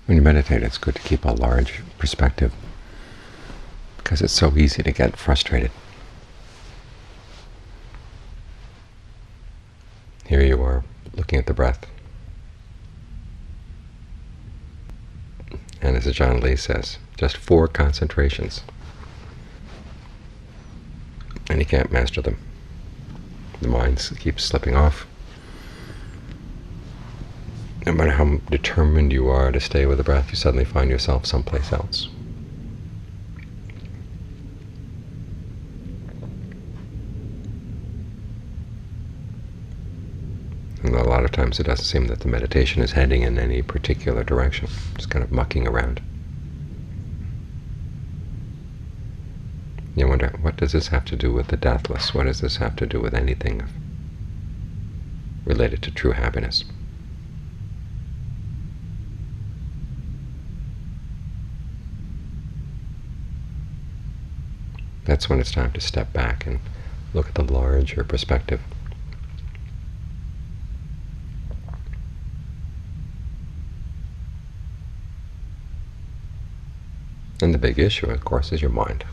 When you meditate, it's good to keep a large perspective, because it's so easy to get frustrated. Here you are, looking at the breath. And as Ajahn Lee says, just 4 concentrations, and you can't master them. The mind keeps slipping off. No matter how determined you are to stay with the breath, you suddenly find yourself someplace else. And a lot of times it doesn't seem that the meditation is heading in any particular direction. It's kind of mucking around. You wonder, what does this have to do with the deathless? What does this have to do with anything related to true happiness? That's when it's time to step back and look at the larger perspective. And the big issue, of course, is your mind.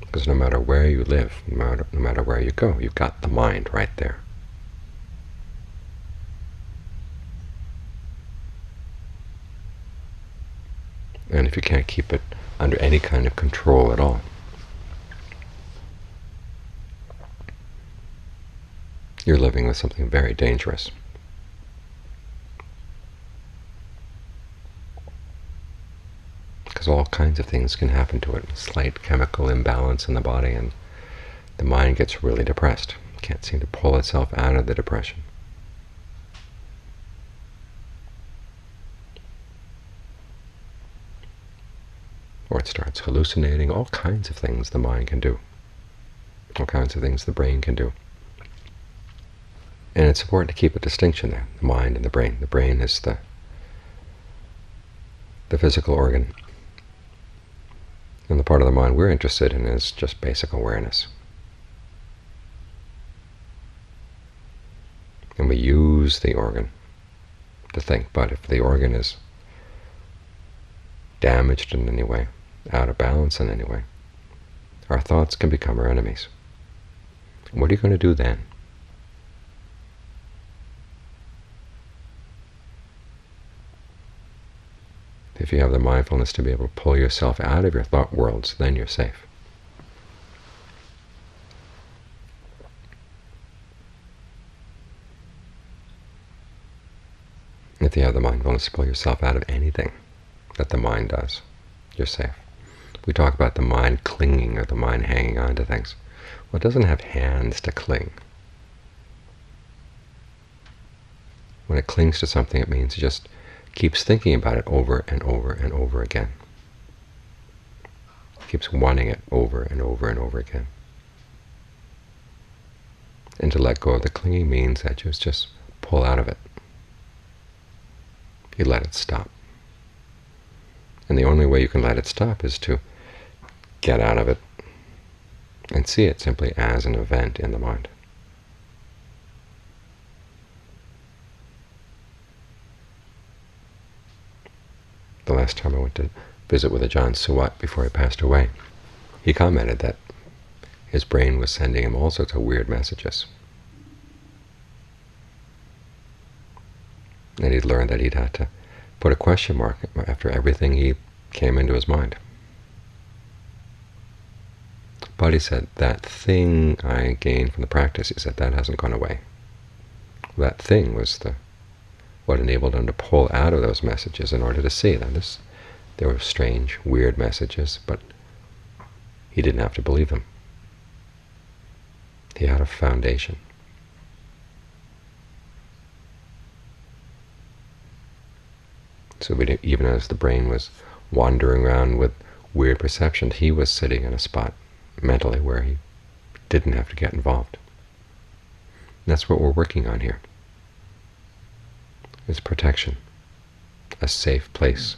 Because no matter where you live, no matter where you go, you've got the mind right there. And if you can't keep it under any kind of control at all, you're living with something very dangerous. Because all kinds of things can happen to it. Slight chemical imbalance in the body, and the mind gets really depressed. Can't seem to pull itself out of the depression. Or it starts hallucinating. All kinds of things the mind can do. All kinds of things the brain can do. And it's important to keep a distinction there, the mind and the brain. The brain is the physical organ. And the part of the mind we're interested in is just basic awareness. And we use the organ to think, but if the organ is damaged in any way, out of balance in any way, our thoughts can become our enemies. What are you going to do then? If you have the mindfulness to be able to pull yourself out of your thought worlds, then you're safe. If you have the mindfulness to pull yourself out of anything that the mind does, you're safe. We talk about the mind clinging or the mind hanging on to things. Well, it doesn't have hands to cling. When it clings to something, it means it just keeps thinking about it over and over and over again. Keeps wanting it over and over and over again. And to let go of the clinging means that you just pull out of it. You let it stop. And the only way you can let it stop is to get out of it and see it simply as an event in the mind. The last time I went to visit with Ajaan Suwat before he passed away, he commented that his brain was sending him all sorts of weird messages. And he'd learned that he'd had to put a question mark after everything he came into his mind. But he said, that thing I gained from the practice, he said, that hasn't gone away. That thing was what enabled him to pull out of those messages in order to see them. There were strange, weird messages, but he didn't have to believe them. He had a foundation. So even as the brain was wandering around with weird perceptions, he was sitting in a spot mentally where he didn't have to get involved. And that's what we're working on here. It's protection, a safe place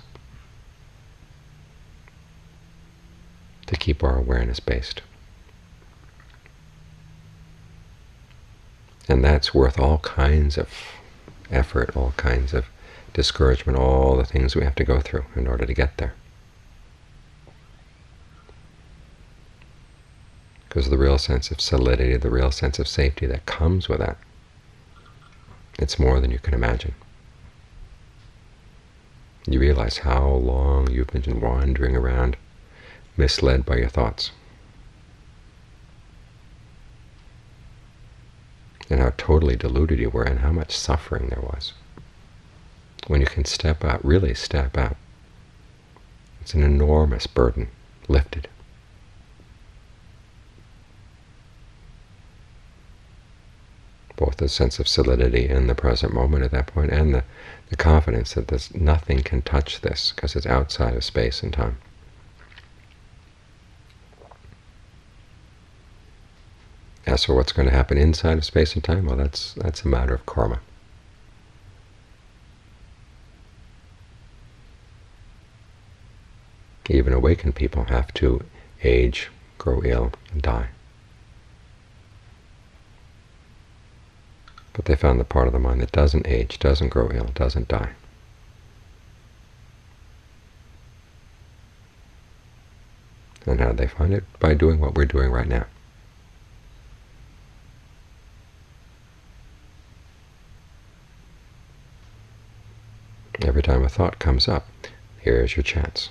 to keep our awareness based. And that's worth all kinds of effort, all kinds of discouragement, all the things we have to go through in order to get there. Because the real sense of solidity, the real sense of safety that comes with that, it's more than you can imagine. You realize how long you've been wandering around, misled by your thoughts, and how totally deluded you were, and how much suffering there was. When you can step out, really step out, it's an enormous burden lifted. Both the sense of solidity in the present moment at that point, and the confidence that nothing can touch this, because it's outside of space and time. As for what's going to happen inside of space and time, well, that's a matter of karma. Even awakened people have to age, grow ill, and die. But they found the part of the mind that doesn't age, doesn't grow ill, doesn't die. And how do they find it? By doing what we're doing right now. Every time a thought comes up, here's your chance.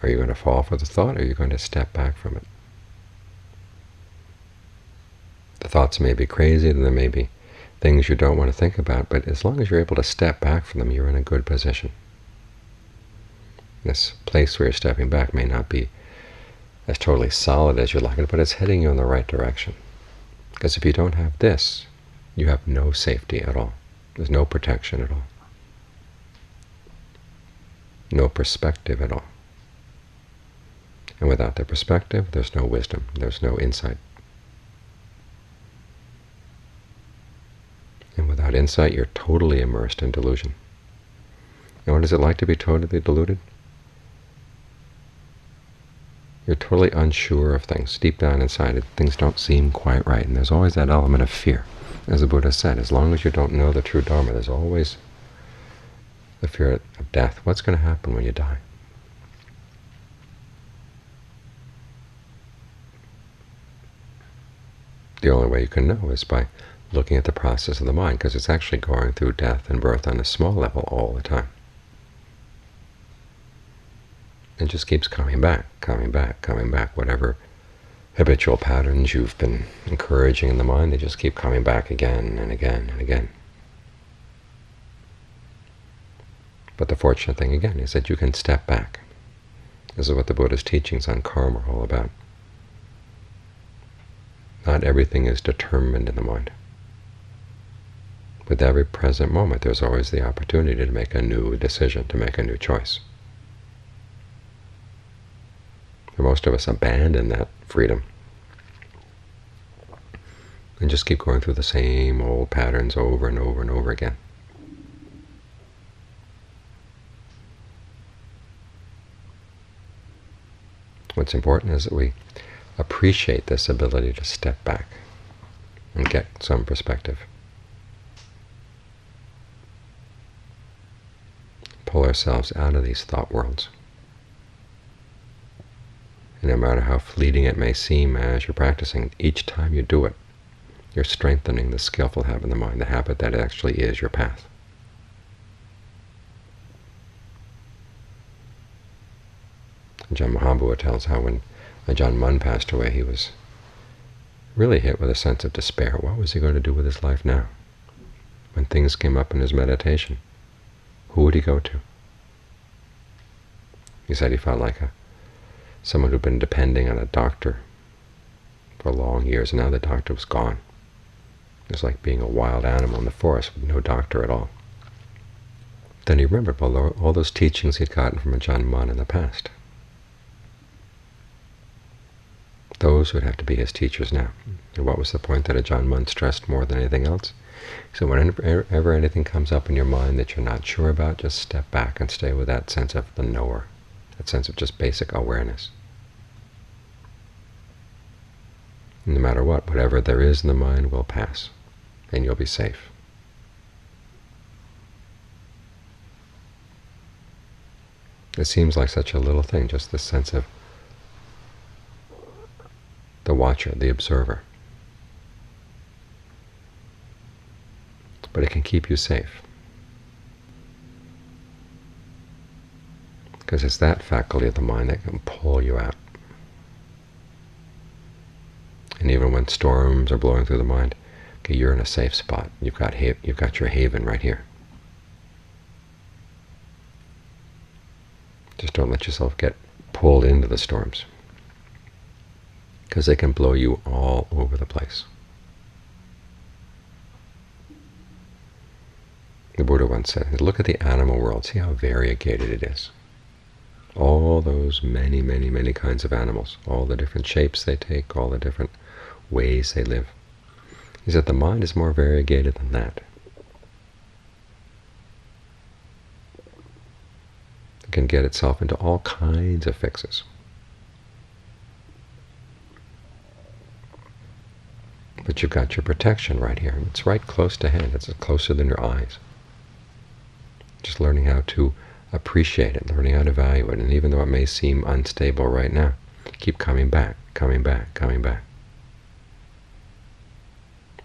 Are you going to fall for the thought, or are you going to step back from it? The thoughts may be crazy, there may be things you don't want to think about, but as long as you're able to step back from them, you're in a good position. This place where you're stepping back may not be as totally solid as you'd like it, but it's heading you in the right direction. Because if you don't have this, you have no safety at all. There's no protection at all. No perspective at all. And without the perspective, there's no wisdom, there's no insight. And without insight, you're totally immersed in delusion. And what is it like to be totally deluded? You're totally unsure of things. Deep down inside, things don't seem quite right. And there's always that element of fear. As the Buddha said, as long as you don't know the true Dharma, there's always the fear of death. What's going to happen when you die? The only way you can know is by looking at the process of the mind, because it's actually going through death and birth on a small level all the time. It just keeps coming back, coming back, coming back. Whatever habitual patterns you've been encouraging in the mind, they just keep coming back again and again and again. But the fortunate thing, again, is that you can step back. This is what the Buddha's teachings on karma are all about. Not everything is determined in the mind. With every present moment, there's always the opportunity to make a new decision, to make a new choice. And most of us abandon that freedom and just keep going through the same old patterns over and over and over again. What's important is that we appreciate this ability to step back and get some perspective. Pull ourselves out of these thought worlds. And no matter how fleeting it may seem as you're practicing, each time you do it, you're strengthening the skillful habit in the mind, the habit that actually is your path. Ajahn Mahabua tells how when Ajahn Mun passed away, he was really hit with a sense of despair. What was he going to do with his life now? When things came up in his meditation, who would he go to? He said he felt like someone who'd been depending on a doctor for long years, and now the doctor was gone. It was like being a wild animal in the forest with no doctor at all. Then he remembered all those teachings he'd gotten from Ajahn Mun in the past. Those would have to be his teachers now. And what was the point that Ajahn Mun stressed more than anything else? So whenever anything comes up in your mind that you're not sure about, just step back and stay with that sense of the knower, that sense of just basic awareness. No matter what, whatever there is in the mind will pass, and you'll be safe. It seems like such a little thing, just this sense of the watcher, the observer. But it can keep you safe, because it's that faculty of the mind that can pull you out. And even when storms are blowing through the mind, okay, you're in a safe spot. You've got your haven right here. Just don't let yourself get pulled into the storms, because they can blow you all over the place. The Buddha once said, look at the animal world, see how variegated it is. All those many, many, many kinds of animals, all the different shapes they take, all the different ways they live. He said the mind is more variegated than that. It can get itself into all kinds of fixes. But you've got your protection right here. It's right close to hand. It's closer than your eyes. Just learning how to appreciate it, learning how to value it. And even though it may seem unstable right now, keep coming back, coming back, coming back.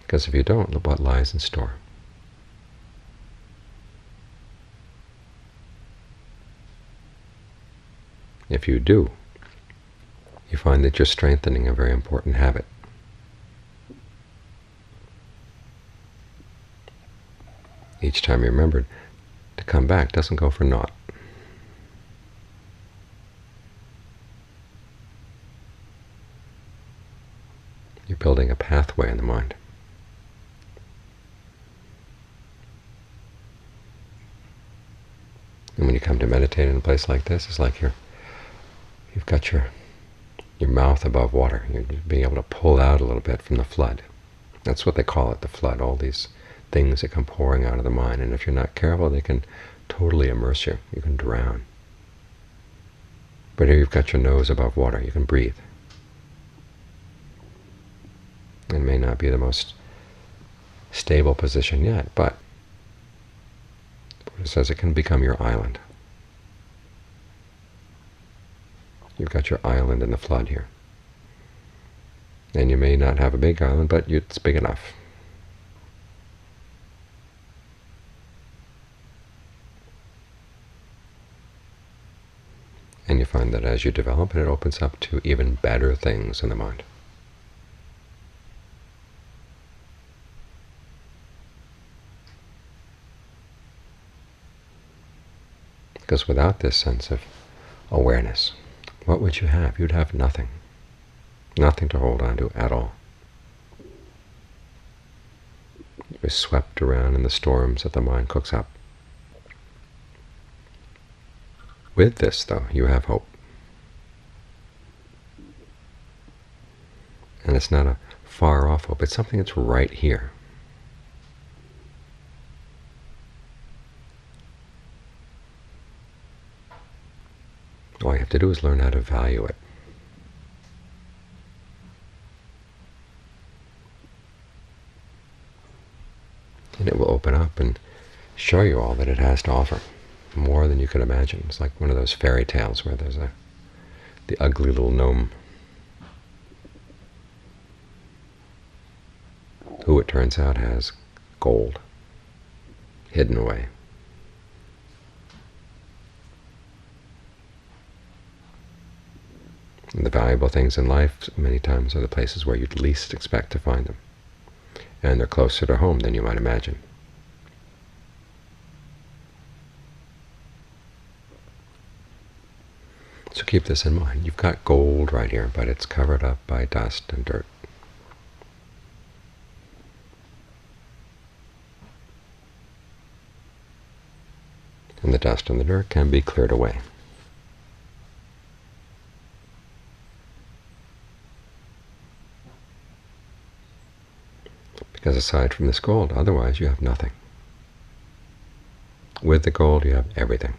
Because if you don't, look what lies in store. If you do, you find that you're strengthening a very important habit. Each time you remember to come back doesn't go for naught. You're building a pathway in the mind. And when you come to meditate in a place like this, it's like you've got your mouth above water. You're being able to pull out a little bit from the flood. That's what they call it, the flood, all these things that come pouring out of the mind. And if you're not careful, they can totally immerse you. You can drown. But here you've got your nose above water. You can breathe. It may not be the most stable position yet, but it says it can become your island. You've got your island in the flood here. And you may not have a big island, but it's big enough. And you find that as you develop it, it opens up to even better things in the mind. Because without this sense of awareness, what would you have? You'd have nothing. Nothing to hold on to at all. You'd be swept around in the storms that the mind cooks up. With this, though, you have hope. And it's not a far-off hope. It's something that's right here. All you have to do is learn how to value it. And it will open up and show you all that it has to offer, more than you can imagine. It's like one of those fairy tales where there's the ugly little gnome who it turns out has gold hidden away. And the valuable things in life many times are the places where you'd least expect to find them. And they're closer to home than you might imagine. So keep this in mind. You've got gold right here, but it's covered up by dust and dirt. And the dust and the dirt can be cleared away. Because aside from this gold, otherwise you have nothing. With the gold you have everything.